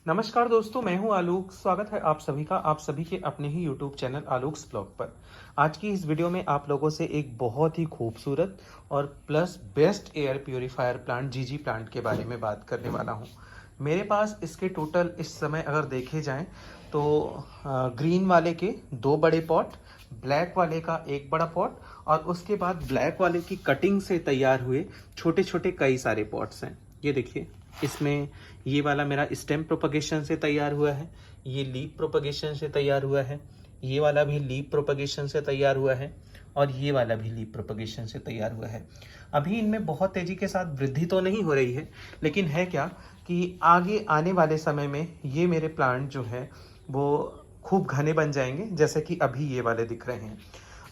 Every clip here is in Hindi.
नमस्कार दोस्तों, मैं हूं आलोक। स्वागत है आप सभी का आप सभी के अपने ही YouTube चैनल आलोक्स ब्लॉग पर। आज की इस वीडियो में आप लोगों से एक बहुत ही खूबसूरत और plus best air purifier plant जीजी प्लांट के बारे में बात करने वाला हूं। मेरे पास इसके टोटल इस समय अगर देखे जाएं तो ग्रीन वाले के 2 बड़े पॉट, ब्लैक वाले का 1 बड़ा पॉट और उसके बाद ब्लैक वाले की कटिंग से तैयार हुए छोटे छोटे कई सारे पॉट्स हैं। ये देखिए, इसमें ये वाला मेरा स्टेम प्रोपगेशन से तैयार हुआ है, ये लीफ प्रोपगेशन से तैयार हुआ है, ये वाला भी लीफ प्रोपगेशन से तैयार हुआ है और ये वाला भी लीफ प्रोपगेशन से तैयार हुआ है। अभी इनमें बहुत तेजी के साथ वृद्धि तो नहीं हो रही है, लेकिन है क्या कि आगे आने वाले समय में ये मेरे प्लांट जो है वो खूब घने बन जाएंगे, जैसे कि अभी ये वाले दिख रहे हैं।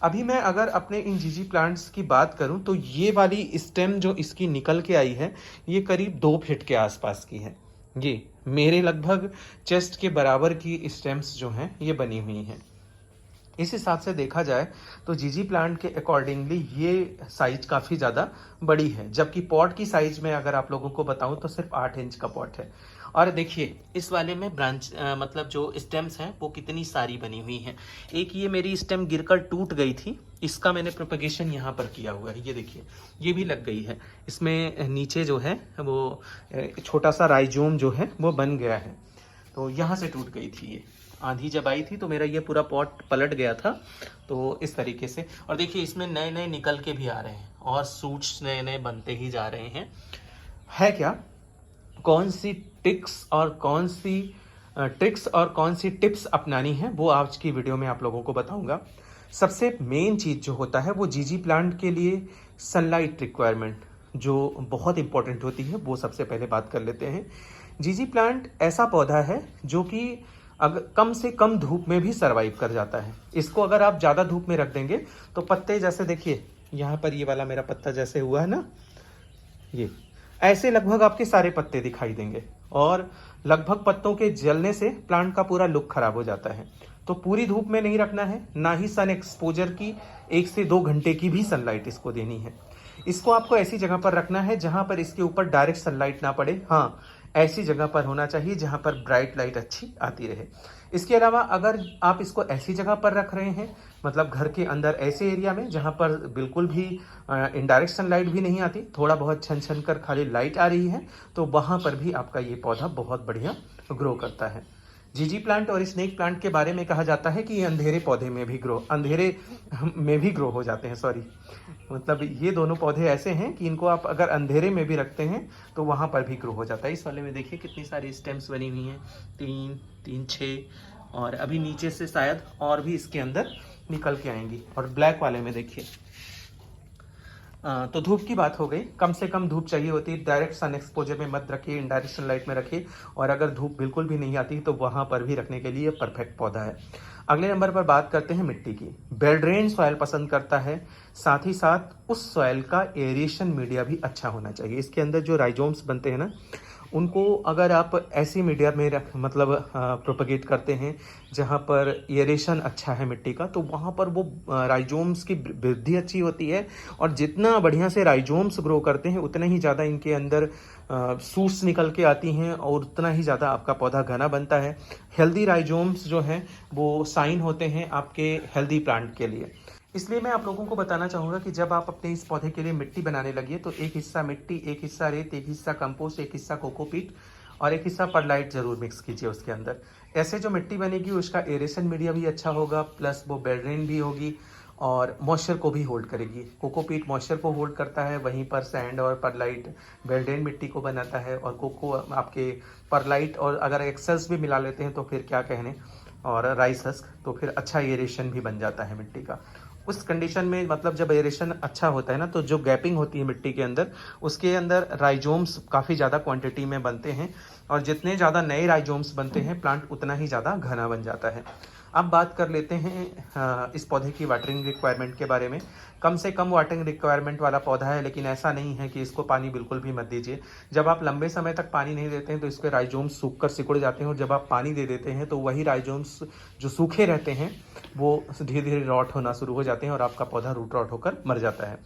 अभी मैं अगर अपने इन जीजी प्लांट्स की बात करूं तो ये वाली स्टेम जो इसकी निकल के आई है ये करीब 2 फीट के आसपास की है। ये मेरे लगभग चेस्ट के बराबर की स्टेम्स जो हैं ये बनी हुई हैं। इस हिसाब से देखा जाए तो जीजी प्लांट के अकॉर्डिंगली ये साइज काफ़ी ज़्यादा बड़ी है, जबकि पॉट की साइज में अगर आप लोगों को बताऊं तो सिर्फ 8 इंच का पॉट है। और देखिए इस वाले में ब्रांच मतलब जो स्टेम्स हैं वो कितनी सारी बनी हुई हैं। एक ये मेरी स्टेम गिरकर टूट गई थी, इसका मैंने प्रोपगेशन यहाँ पर किया हुआ है। ये देखिए, ये भी लग गई है। इसमें नीचे जो है वो छोटा सा राइजोम जो है वो बन गया है, तो यहाँ से टूट गई थी। ये आंधी जब आई थी तो मेरा ये पूरा पॉट पलट गया था। तो इस तरीके से, और देखिए इसमें नए नए निकल के भी आ रहे हैं और सूट्स नए नए बनते ही जा रहे हैं। है क्या, कौन सी ट्रिक्स और कौन सी टिप्स अपनानी है वो आज की वीडियो में आप लोगों को बताऊंगा। सबसे मेन चीज़ जो होता है वो जीजी प्लांट के लिए सनलाइट रिक्वायरमेंट जो बहुत इंपॉर्टेंट होती है, वो सबसे पहले बात कर लेते हैं। जीजी प्लांट ऐसा पौधा है जो कि अगर कम से कम धूप में भी सरवाइव कर जाता है। इसको अगर आप ज़्यादा धूप में रख देंगे तो पत्ते, जैसे देखिए यहाँ पर ये वाला मेरा पत्ता जैसे हुआ है ना, ये ऐसे लगभग आपके सारे पत्ते दिखाई देंगे और लगभग पत्तों के जलने से प्लांट का पूरा लुक खराब हो जाता है। तो पूरी धूप में नहीं रखना है, ना ही सन एक्सपोजर की 1 से 2 घंटे की भी सनलाइट इसको देनी है। इसको आपको ऐसी जगह पर रखना है जहां पर इसके ऊपर डायरेक्ट सनलाइट ना पड़े। हाँ, ऐसी जगह पर होना चाहिए जहां पर ब्राइट लाइट अच्छी आती रहे। इसके अलावा अगर आप इसको ऐसी जगह पर रख रहे हैं, मतलब घर के अंदर ऐसे एरिया में जहां पर बिल्कुल भी इनडायरेक्ट सनलाइट भी नहीं आती, थोड़ा बहुत छन छन कर खाली लाइट आ रही है, तो वहां पर भी आपका ये पौधा बहुत बढ़िया ग्रो करता है। जीजी प्लांट और स्नेक प्लांट के बारे में कहा जाता है कि ये अंधेरे में भी ग्रो हो जाते हैं। सॉरी, मतलब ये दोनों पौधे ऐसे हैं कि इनको आप अगर अंधेरे में भी रखते हैं तो वहां पर भी ग्रो हो जाता है। इस वाले में देखिए कितनी सारी स्टेम्स बनी हुई हैं, 3 6, और अभी नीचे से शायद और भी इसके अंदर निकल के आएंगी। और ब्लैक वाले में देखिए, तो धूप की बात हो गई। कम से कम धूप चाहिए होती है, डायरेक्ट सन एक्सपोजर में मत रखिए, इनडायरेक्ट सनलाइट में रखिए। और अगर धूप बिल्कुल भी नहीं आती तो वहां पर भी रखने के लिए परफेक्ट पौधा है। अगले नंबर पर बात करते हैं मिट्टी की। बेड ड्रेन सॉइल पसंद करता है, साथ ही साथ उस सॉइल का एरिएशन मीडिया भी अच्छा होना चाहिए। इसके अंदर जो राइजोम्स बनते हैं ना, उनको अगर आप ऐसी मीडिया में प्रोपगेट करते हैं जहाँ पर एरेशन अच्छा है मिट्टी का, तो वहाँ पर वो राइजोम्स की वृद्धि अच्छी होती है। और जितना बढ़िया से राइजोम्स ग्रो करते हैं उतना ही ज़्यादा इनके अंदर सूट्स निकल के आती हैं और उतना ही ज़्यादा आपका पौधा घना बनता है। हेल्दी राइजोम्स जो हैं वो साइन होते हैं आपके हेल्दी प्लांट के लिए। इसलिए मैं आप लोगों को बताना चाहूँगा कि जब आप अपने इस पौधे के लिए मिट्टी बनाने लगिए तो एक हिस्सा मिट्टी, एक हिस्सा रेत, एक हिस्सा कंपोस्ट, एक हिस्सा कोकोपीट और एक हिस्सा परलाइट जरूर मिक्स कीजिए उसके अंदर। ऐसे जो मिट्टी बनेगी उसका एरेशन मीडिया भी अच्छा होगा, प्लस वो बेड ड्रेन भी होगी और मॉइस्चर को भी होल्ड करेगी। कोकोपीट मॉइस्चर को होल्ड करता है, वहीं पर सैंड और परलाइट बेड ड्रेन मिट्टी को बनाता है। और कोको आपके परलाइट और अगर एक्सेल्स भी मिला लेते हैं तो फिर क्या कहने, और राइस हस्क, तो फिर अच्छा एरेशन भी बन जाता है मिट्टी का। उस कंडीशन में मतलब जब एरेशन अच्छा होता है ना, तो जो गैपिंग होती है मिट्टी के अंदर, उसके अंदर राइजोम्स काफ़ी ज़्यादा क्वांटिटी में बनते हैं और जितने ज़्यादा नए राइजोम्स बनते हैं प्लांट उतना ही ज़्यादा घना बन जाता है। अब बात कर लेते हैं इस पौधे की वाटरिंग रिक्वायरमेंट के बारे में। कम से कम वाटरिंग रिक्वायरमेंट वाला पौधा है, लेकिन ऐसा नहीं है कि इसको पानी बिल्कुल भी मत दीजिए। जब आप लंबे समय तक पानी नहीं देते हैं तो इसके राइजोम्स सूख कर सिकुड़ जाते हैं, और जब आप पानी दे देते हैं तो वही राइजोम्स जो सूखे रहते हैं वो धीरे धीरे रॉट होना शुरू हो जाते हैं और आपका पौधा रूट रॉट होकर मर जाता है।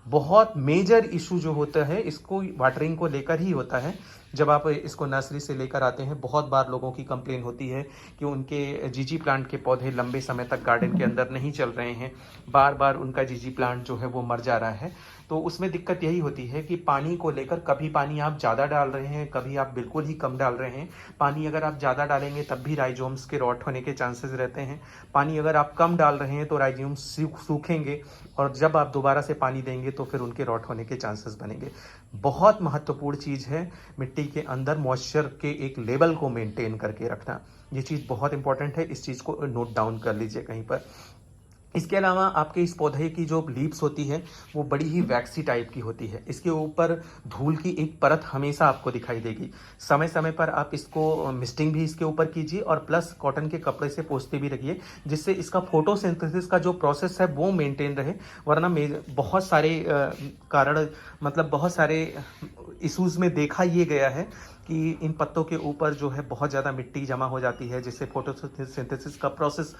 बहुत मेजर इशू जो होता है इसको वाटरिंग को लेकर ही होता है जब आप इसको नर्सरी से लेकर आते हैं, बहुत बार लोगों की कंप्लेन होती है कि उनके जीजी प्लांट के पौधे लंबे समय तक गार्डन के अंदर नहीं चल रहे हैं, बार बार उनका जीजी प्लांट जो है वो मर जा रहा है। तो उसमें दिक्कत यही होती है कि पानी को लेकर कभी पानी आप ज़्यादा डाल रहे हैं, कभी आप बिल्कुल ही कम डाल रहे हैं। पानी अगर आप ज़्यादा डालेंगे तब भी राइजोम्स के रॉट होने के चांसेस रहते हैं। पानी अगर आप कम डाल रहे हैं तो राइजोम्स सूखेंगे, और जब आप दोबारा से पानी देंगे तो फिर उनके रॉट होने के चांसेस बनेंगे। बहुत महत्वपूर्ण चीज़ है मिट्टी के अंदर मॉइस्चर के एक लेवल को मेंटेन करके रखना। ये चीज़ बहुत इंपॉर्टेंट है, इस चीज़ को नोट डाउन कर लीजिए कहीं पर। इसके अलावा आपके इस पौधे की जो लीव्स होती है वो बड़ी ही वैक्सी टाइप की होती है। इसके ऊपर धूल की एक परत हमेशा आपको दिखाई देगी। समय समय पर आप इसको मिस्टिंग भी इसके ऊपर कीजिए, और प्लस कॉटन के कपड़े से पोंछते भी रखिए, जिससे इसका फोटोसिंथेसिस का जो प्रोसेस है वो मेंटेन रहे। वरना बहुत सारे कारण, मतलब बहुत सारे इश्यूज में देखा ये गया है कि इन पत्तों के ऊपर जो है बहुत ज़्यादा मिट्टी जमा हो जाती है, जिससे फोटोसिंथेसिस का प्रोसेस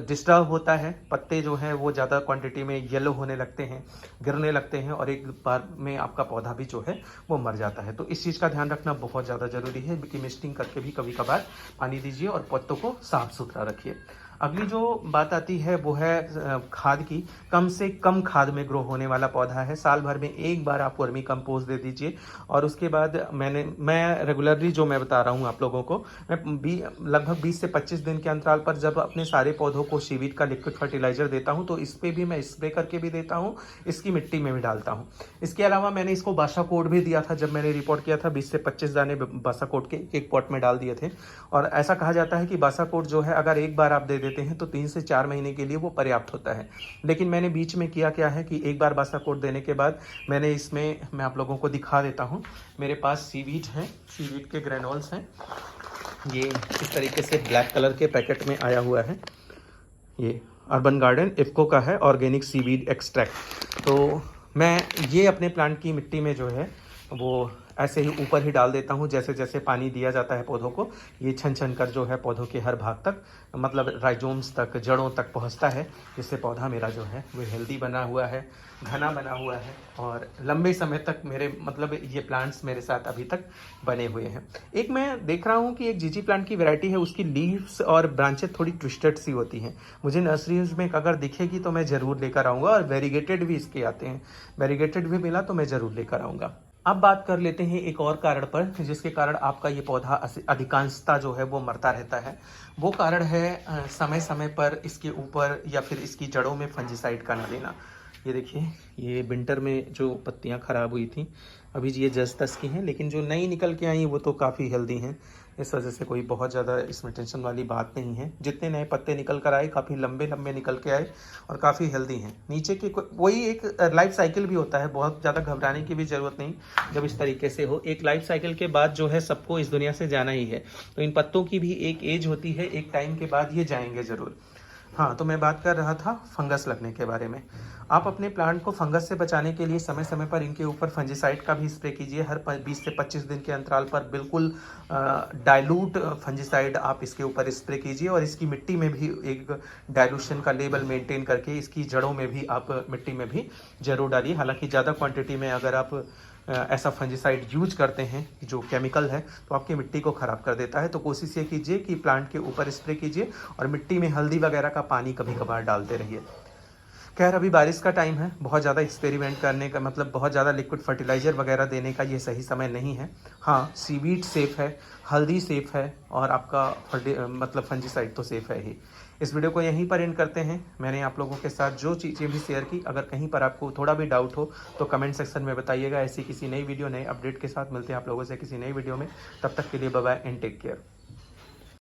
डिस्टर्ब होता है। पत्ते जो हैं वो ज़्यादा क्वांटिटी में येलो होने लगते हैं, गिरने लगते हैं, और एक बार में आपका पौधा भी जो है वो मर जाता है। तो इस चीज़ का ध्यान रखना बहुत ज़्यादा ज़रूरी है कि मिस्टिंग करके भी कभी कभार पानी दीजिए और पत्तों को साफ सुथरा रखिए। अगली जो बात आती है वो है खाद की। कम से कम खाद में ग्रो होने वाला पौधा है। साल भर में एक बार आप वर्मी कंपोस्ट दे दीजिए, और उसके बाद मैं रेगुलरली जो मैं बता रहा हूँ आप लोगों को, मैं लगभग 20 से 25 दिन के अंतराल पर जब अपने सारे पौधों को सीवीड का लिक्विड फर्टिलाइजर देता हूँ, तो इस पर भी मैं स्प्रे करके भी देता हूँ, इसकी मिट्टी में भी डालता हूँ। इसके अलावा मैंने इसको बासाकोट भी दिया था। जब मैंने रिपोर्ट किया था 20 से 25 दाने बासाकोट के एक पॉट में डाल दिए थे। और ऐसा कहा जाता है कि बासाकोट जो है अगर एक बार आप दे देते हैं तो 3 से 4 महीने के लिए वो पर्याप्त होता है। लेकिन मैंने बीच में किया क्या है कि एक बार बासाकोट देने के बाद मैंने इसमें, मैं आप लोगों को दिखा देता हूँ, मेरे पास सीवीड हैं, सीवीड के ग्रेनोल्स हैं। ये इस तरीके से ब्लैक कलर के पैकेट में आया हुआ है। ये अर्बन गार्डन इफ्को का है, ऑर्गेनिक सीवीड एक्सट्रैक्ट। तो मैं ये अपने प्लांट की मिट्टी में जो है वो ऐसे ही ऊपर ही डाल देता हूँ। जैसे जैसे पानी दिया जाता है पौधों को, ये छन छन कर जो है पौधों के हर भाग तक, मतलब राइजोम्स तक, जड़ों तक पहुँचता है, जिससे पौधा मेरा जो है वो हेल्दी बना हुआ है, घना बना हुआ है, और लंबे समय तक मेरे, मतलब ये प्लांट्स मेरे साथ अभी तक बने हुए हैं। एक मैं देख रहा हूँ कि एक जीजी प्लांट की वैरायटी है, उसकी लीव्स और ब्रांचेस थोड़ी ट्विस्टेड सी होती हैं। मुझे नर्सरीज में अगर दिखेगी तो मैं ज़रूर लेकर आऊँगा, और वेरीगेटेड भी इसके आते हैं। वेरीगेटेड भी मिला तो मैं ज़रूर लेकर आऊँगा। अब बात कर लेते हैं एक और कारण पर, जिसके कारण आपका ये पौधा अधिकांशता जो है वो मरता रहता है। वो कारण है समय समय पर इसके ऊपर या फिर इसकी जड़ों में फंजीसाइड का न देना। ये देखिए, ये विंटर में जो पत्तियां खराब हुई थी, अभी ये जस तस की हैं, लेकिन जो नई निकल के आई वो तो काफ़ी हेल्दी हैं। इस वजह से कोई बहुत ज़्यादा इसमें टेंशन वाली बात नहीं है। जितने नए पत्ते निकल कर आए, काफ़ी लंबे लंबे निकल के आए और काफ़ी हेल्दी हैं। नीचे के वही एक लाइफ साइकिल भी होता है, बहुत ज़्यादा घबराने की भी ज़रूरत नहीं। जब इस तरीके से हो, एक लाइफ साइकिल के बाद जो है सबको इस दुनिया से जाना ही है। तो इन पत्तों की भी एक एज होती है, एक टाइम के बाद ये जाएंगे ज़रूर। हाँ, तो मैं बात कर रहा था फंगस लगने के बारे में। आप अपने प्लांट को फंगस से बचाने के लिए समय समय पर इनके ऊपर फंजीसाइड का भी स्प्रे कीजिए। हर 20 से 25 दिन के अंतराल पर बिल्कुल डाइल्यूट फंजीसाइड आप इसके ऊपर स्प्रे कीजिए, और इसकी मिट्टी में भी एक डाइल्यूशन का लेवल मेंटेन करके इसकी जड़ों में भी आप मिट्टी में भी जरूर डालिए। हालांकि ज़्यादा क्वांटिटी में अगर आप ऐसा फंजीसाइड यूज करते हैं जो केमिकल है, तो आपकी मिट्टी को ख़राब कर देता है। तो कोशिश ये कीजिए कि प्लांट के ऊपर स्प्रे कीजिए, और मिट्टी में हल्दी वगैरह का पानी कभी कभार डालते रहिए। खैर, अभी बारिश का टाइम है, बहुत ज़्यादा एक्सपेरिमेंट करने का, मतलब बहुत ज़्यादा लिक्विड फर्टिलाइज़र वगैरह देने का ये सही समय नहीं है। हाँ, सीवीड सेफ़ है, हल्दी सेफ़ है, और आपका मतलब फंजीसाइड तो सेफ़ है ही। इस वीडियो को यहीं पर एंड करते हैं। मैंने आप लोगों के साथ जो चीज़ें भी शेयर की, अगर कहीं पर आपको थोड़ा भी डाउट हो तो कमेंट सेक्शन में बताइएगा। ऐसी किसी नई वीडियो, नए अपडेट के साथ मिलते हैं आप लोगों से किसी नई वीडियो में। तब तक के लिए bye bye and take care.